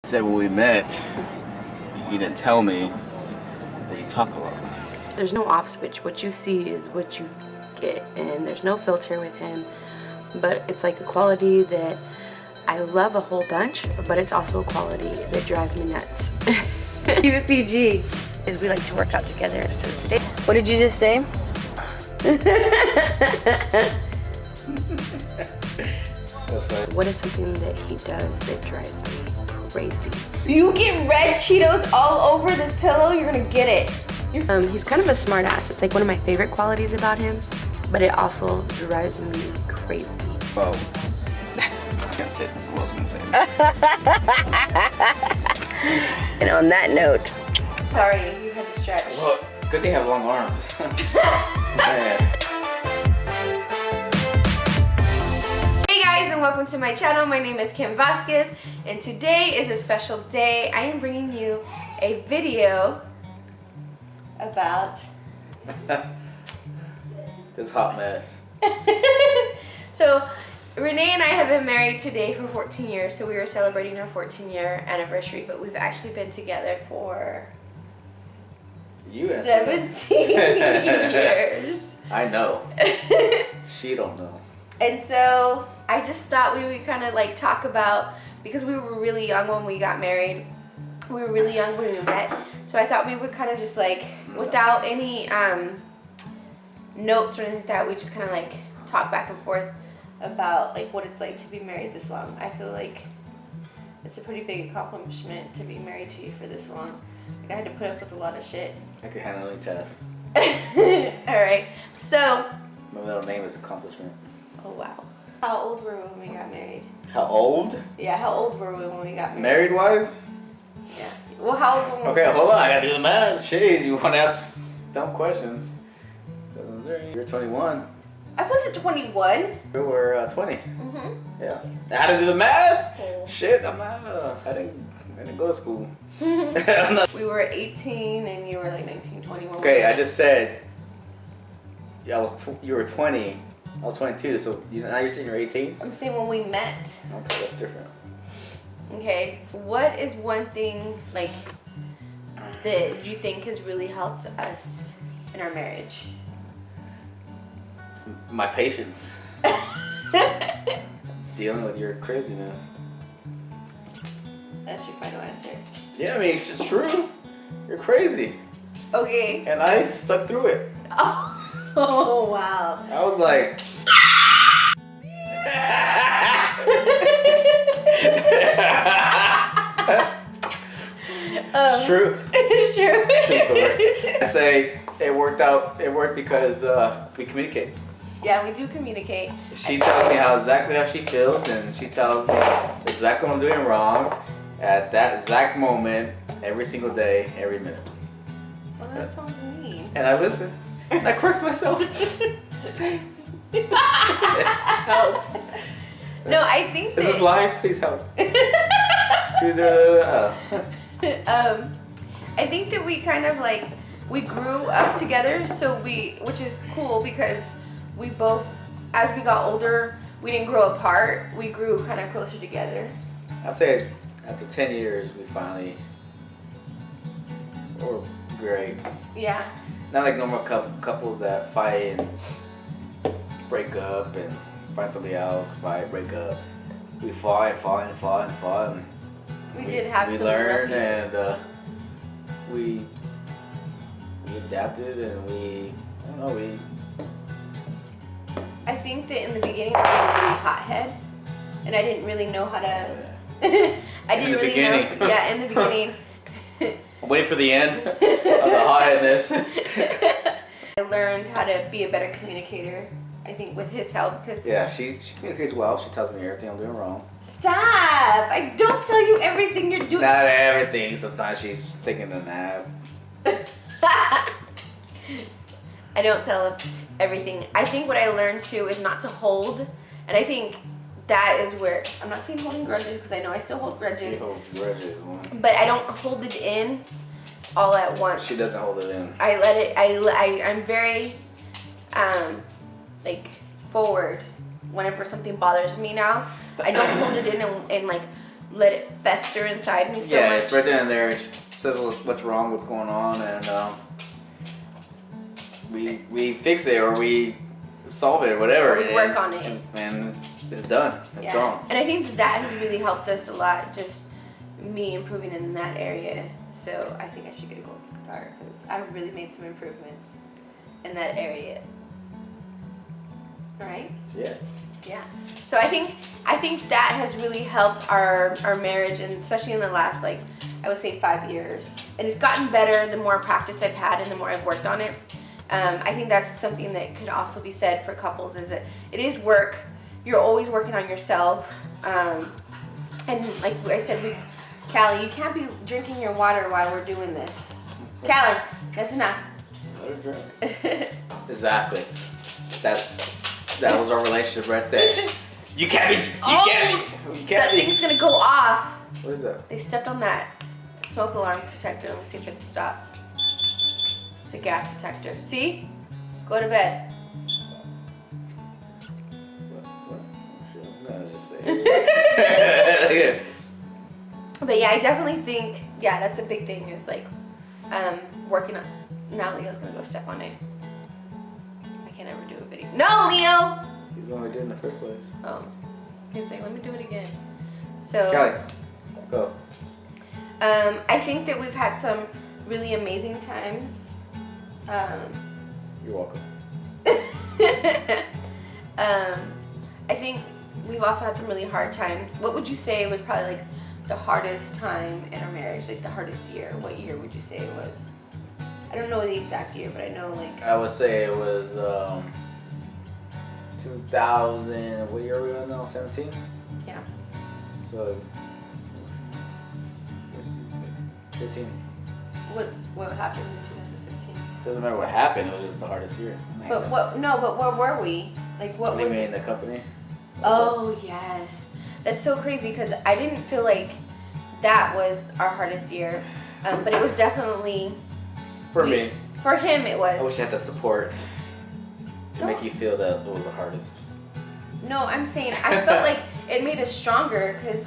Said when we met, you didn't tell me that you talk a lot. There's no off switch. What you see is what you get, and there's no filter with him. But it's like a quality that I love a whole bunch, but it's also a quality that drives me nuts. Keep it PG. Is we like to work out together, and so today. What did you just say? That's right. What is something that he does that drives me crazy? You get red Cheetos all over this pillow, you're gonna get it. He's kind of a smart ass. It's like one of my favorite qualities about him, but it also drives me crazy. Well, can't say what I was gonna say. And on that note, Sorry, you had to stretch. Well, good thing I have long arms. Man. Hey guys, and welcome to my channel. My name is Kim Vasquez, and today is a special day. I am bringing you a video about This hot mess. So Rene and I have been married today for 14 years, so we are celebrating our 14-year anniversary, but we've actually been together for You answered 17 years. I know. She don't know. And so I just thought we would kind of like talk about, because we were really young when we got married. We were really young when we met. So I thought we would kind of just like, without any notes or anything like that, we just kind of like talk back and forth about like what it's like to be married this long. I feel like it's a pretty big accomplishment to be married to you for this long. Like I had to put up with a lot of shit. I could handle any task. Alright, so. My middle name is accomplishment. Oh wow. How old were we when we got married? How old? Yeah, how old were we when we got married? Married wise? Yeah. Well, how old were we? Okay, hold on. I gotta do the math. Jeez, you want to ask dumb questions. You're 21. I wasn't 21. We were 20. Mm-hmm. Yeah. I had to do the math. Oh. Shit, I'm not. I didn't go to school. I'm not. We were 18 and you were like 19, 20. when we Okay, were- I just said. Yeah, you were 20. I was 22. So now you're saying you're 18. I'm saying when we met. Okay, that's different. Okay. What is one thing like that you think has really helped us in our marriage? My patience. Dealing with your craziness. That's your final answer. Yeah, I mean it's just true. You're crazy, Okay. and I stuck through it. Oh wow. I was like. It's true. It's true. True story. I say it worked out. It worked because we communicate. Yeah, we do communicate. She tells me exactly how she feels, and she tells me exactly what I'm doing wrong at that exact moment, every single day, every minute. Well, that sounds mean. And I listen. And I correct myself. Say. Help. No, I think This is that, life. Please help. I think that we kind of like, we grew up together, so which is cool because we both, as we got older, we didn't grow apart. We grew kind of closer together. I say after 10 years, we finally were great. Yeah. Not like normal couples that fight and break up and find somebody else, fight, break up. We fought and fought and fought and fought. And We did have we some learned lucky- and we adapted and we I think that in the beginning I was a really hothead, and I didn't really know how to. I In didn't the really beginning. know. Yeah, in the beginning. I'm waiting for the end of the hotheadness. I learned how to be a better communicator. I think with his help, because Yeah, she communicates well. She tells me everything I'm doing wrong. Stop! I don't tell you everything you're doing. Not everything. Sometimes she's taking a nap. I don't tell him everything. I think what I learned too is not to hold, and I think that is where I'm not saying holding grudges because I know I still hold grudges, but I don't hold it in all at once. She doesn't hold it in. I let it. I'm very like forward whenever something bothers me now. I don't hold it in and like let it fester inside me so yeah, much. it's right then and there. It says what's wrong, what's going on, and we fix it or we solve it or whatever. Or we work on it. And it's done. It's gone. And I think that has really helped us a lot, just me improving in that area. So I think I should get a gold stick car because I've really made some improvements in that area. Right? Yeah. Yeah. So I think that has really helped our marriage, and especially in the last, like, I would say 5 years. And it's gotten better the more practice I've had and the more I've worked on it. I think that's something that could also be said for couples, is that it is work. You're always working on yourself. And like I said, Callie, you can't be drinking your water while we're doing this. Callie, that's enough. Let her drink. Exactly. That was our relationship right there. You can't be. That thing's gonna go off. What is that? They stepped on that smoke alarm detector. Let me see if it stops. It's a gas detector. See? Go to bed. What? No, I was just saying. But yeah, I definitely think, yeah, that's a big thing, is like working on. Now Leo's gonna go step on it. I can't ever do a video. No, Leo! He's the one who did in the first place. Oh. He's like, let me do it again. So Callie, go. I think that we've had some really amazing times. You're welcome. I think we've also had some really hard times. What would you say was probably like the hardest time in our marriage, like the hardest year? What year would you say it was? I don't know the exact year, but I know like... I would say it was 2000, what year are we on now, 17? Yeah. So, 15. What happened in 2015? Doesn't matter what happened, it was just the hardest year. But where were we? Like what was it? it? In the company? Oh, yes. That's so crazy because I didn't feel like that was our hardest year. But it was definitely... For me. For him, it was. I wish I had the support to make you feel that it was the hardest. No, I'm saying I felt like it made us stronger because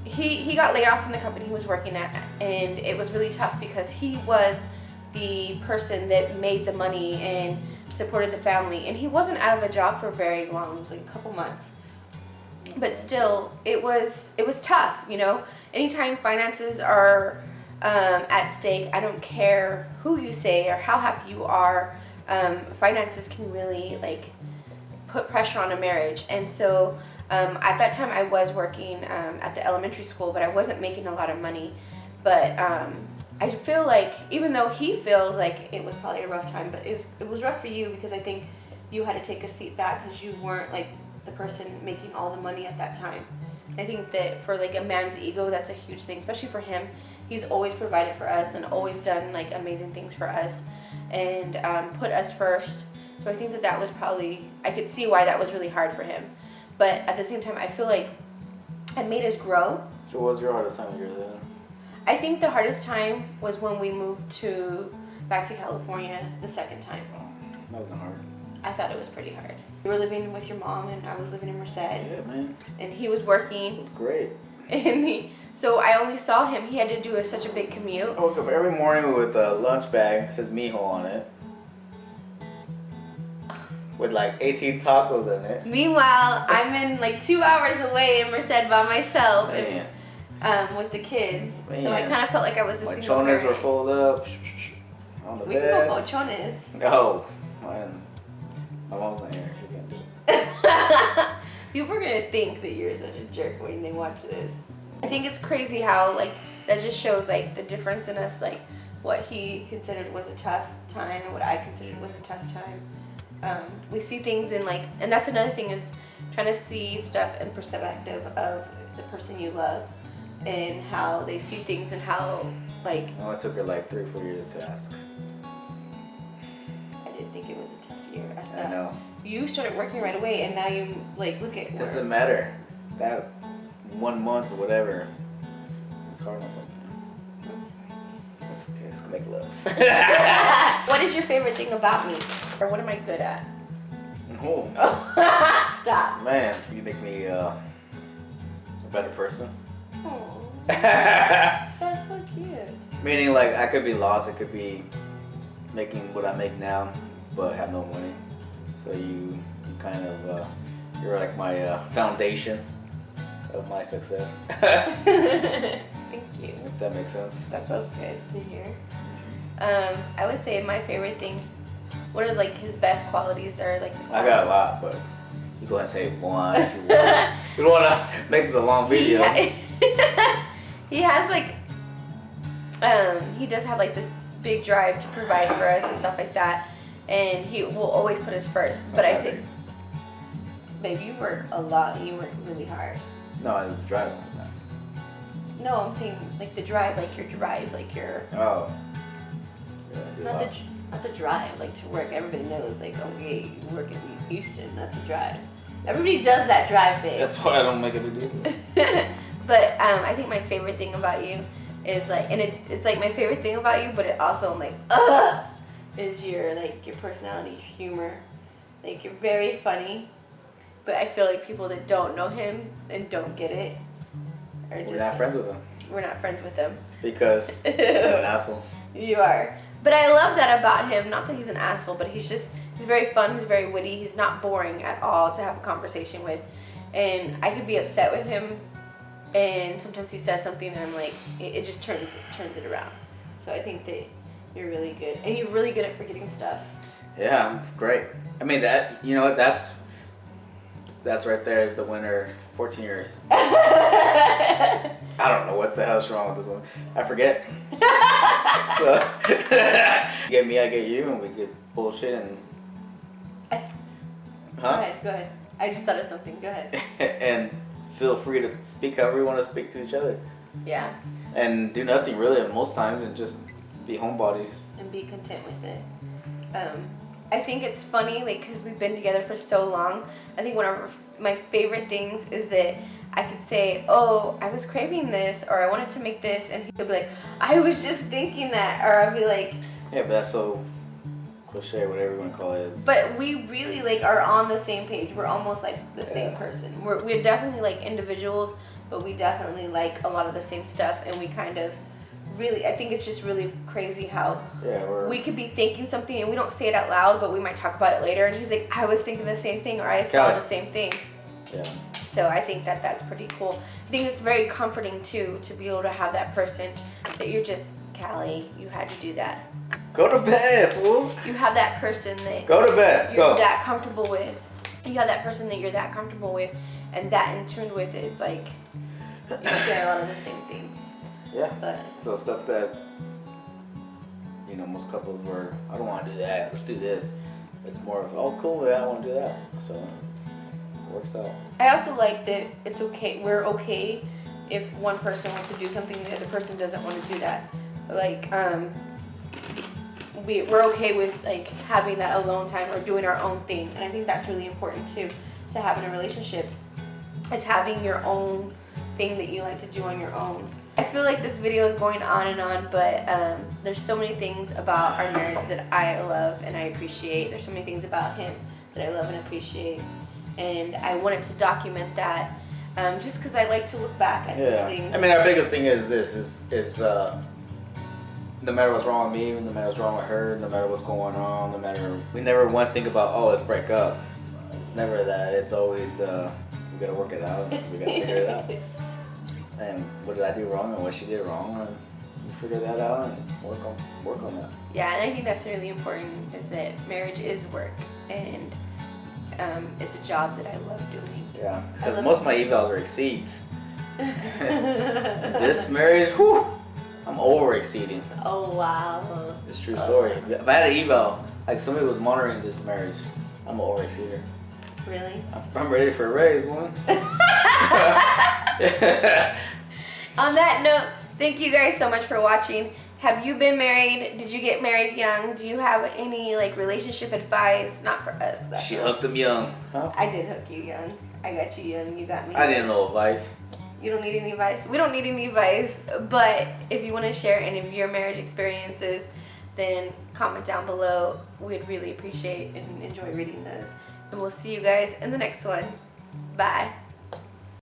he got laid off from the company he was working at, and it was really tough because he was the person that made the money and supported the family, and he wasn't out of a job for very long. It was like a couple months, but still, it was tough. You know, anytime finances are at stake, I don't care who you say or how happy you are, finances can really like put pressure on a marriage. And so at that time I was working at the elementary school, but I wasn't making a lot of money. But I feel like, even though he feels like it was probably a rough time, but it was rough for you because I think you had to take a seat back because you weren't like the person making all the money at that time. I think that for like a man's ego, that's a huge thing, especially for him. He's always provided for us and always done like amazing things for us and put us first. So I think that was probably, I could see why that was really hard for him. But at the same time, I feel like it made us grow. So what was your hardest time you're there? I think the hardest time was when we moved back to California the second time. That wasn't hard. I thought it was pretty hard. You were living with your mom and I was living in Merced. Yeah, man. And he was working. It was great. And so I only saw him. He had to do such a big commute. I woke up every morning with a lunch bag that says mijo on it, with like 18 tacos in it. Meanwhile, I'm in like 2 hours away in Merced by myself Man. and with the kids. Man. So I kind of felt like I was a My single chones were parent. folded up on the We bed. can go for chones. No, man. My mom's not here. She can't do it. People are gonna think that you're such a jerk when they watch this. I think it's crazy how like that just shows like the difference in us, like what he considered was a tough time and what I considered was a tough time. We see things in like, and that's another thing, is trying to see stuff in perspective of the person you love and how they see things and how like. Well, it took her like 3 or 4 years to ask. I didn't think it was a tough year. I know. You started working right away, and now you like look at. Doesn't matter. That 1 month or whatever, it's hard on something. That's okay. It's gonna make love. What is your favorite thing about me, or what am I good at? Oh, Stop. man, you make me a better person. Oh, that's so cute. Meaning, like, I could be lost. It could be making what I make now, but have no money. So you kind of, you're like my foundation of my success. Thank you. If that makes sense. That feels good to hear. I would say my favorite thing, one of like his best qualities are like. I got a lot, but you go ahead and say one if you want. We don't want to make this a long video. He has like, he does have like this big drive to provide for us and stuff like that, and he will always put us first. But I think, babe, you work a lot. You work really hard. No, I drive. No, I'm saying like the drive, like your drive, like your. Oh. Yeah, Not the drive, like to work. Everybody knows, like, okay, you work in Houston. That's a drive. Everybody does that drive, babe. That's why I don't make a big deal. But I think my favorite thing about you is like, and it's like my favorite thing about you, but it also I'm like, is your like your personality, humor. Like you're very funny, but I feel like people that don't know him and don't get it are just. We're not friends with him. We're not friends with him. Because I'm an asshole. You are. But I love that about him. Not that he's an asshole, but he's very fun. He's very witty. He's not boring at all to have a conversation with. And I could be upset with him, and sometimes he says something, and I'm like, it just turns it around. So I think that you're really good, and you're really good at forgetting stuff. Yeah, I'm great. I mean that. You know what? That's right there is the winner. 14 years. I don't know what the hell's wrong with this woman. I forget. So, you get me, I get you, and we get bullshit and. Go ahead. I just thought of something. Go ahead. And feel free to speak however you want to speak to each other. Yeah. And do nothing really most times and just be homebodies. And be content with it. I think it's funny, like, because we've been together for so long. I think one of my favorite things is that I could say, oh, I was craving this, or I wanted to make this, and he'll be like, I was just thinking that, or I'll be like. Yeah, but that's so cliche, whatever you want to call it. But we really, like, are on the same page. We're almost, like, the same person. We're definitely, like, individuals, but we definitely like a lot of the same stuff, and we kind of really, I think it's just really crazy how we could be thinking something and we don't say it out loud, but we might talk about it later, and he's like, I was thinking the same thing, or I saw the same thing. Yeah. So I think that that's pretty cool. I think it's very comforting too to be able to have that person that you're just, Callie, you had to do that. Go to bed, fool. You have that person that go to bed. You're that comfortable with. You have that person that you're that comfortable with, and that in tune with it, it's like you share a lot of the same things. Yeah. But so stuff that, you know, most couples were, I don't want to do that, let's do this. It's more of, oh, cool, yeah, I want to do that. So it works out. I also like that it's okay, we're okay if one person wants to do something and the other person doesn't want to do that. Like, we're okay with, like, having that alone time or doing our own thing. And I think that's really important, too, to have in a relationship, is having your own thing that you like to do on your own. I feel like this video is going on and on, but there's so many things about our marriage that I love and I appreciate. There's so many things about him that I love and appreciate. And I wanted to document that just because I like to look back at these things. I mean, our biggest thing is this, is no matter what's wrong with me, no matter what's wrong with her, no matter what's going on, we never once think about, oh, let's break up. It's never that. It's always, we gotta work it out. We gotta figure it out. And what did I do wrong and what she did wrong, and you figure that out and work on that. Yeah, and I think that's really important, is that marriage is work, and it's a job that I love doing. Yeah, because most of my evals are exceeds. This marriage, whew, I'm over exceeding. Oh wow. It's a true story. If I had an eval, like somebody was monitoring this marriage, I'm an over exceeder. Really? I'm ready for a raise, woman. On that note, thank you guys so much for watching. Have you been married? Did you get married young? Do you have any like relationship advice? Not for us. She hooked him young. Huh? I did hook you young. I got you young. You got me. I didn't know advice. You don't need any advice. We don't need any advice. But if you want to share any of your marriage experiences, then comment down below. We'd really appreciate and enjoy reading those. And we'll see you guys in the next one. Bye.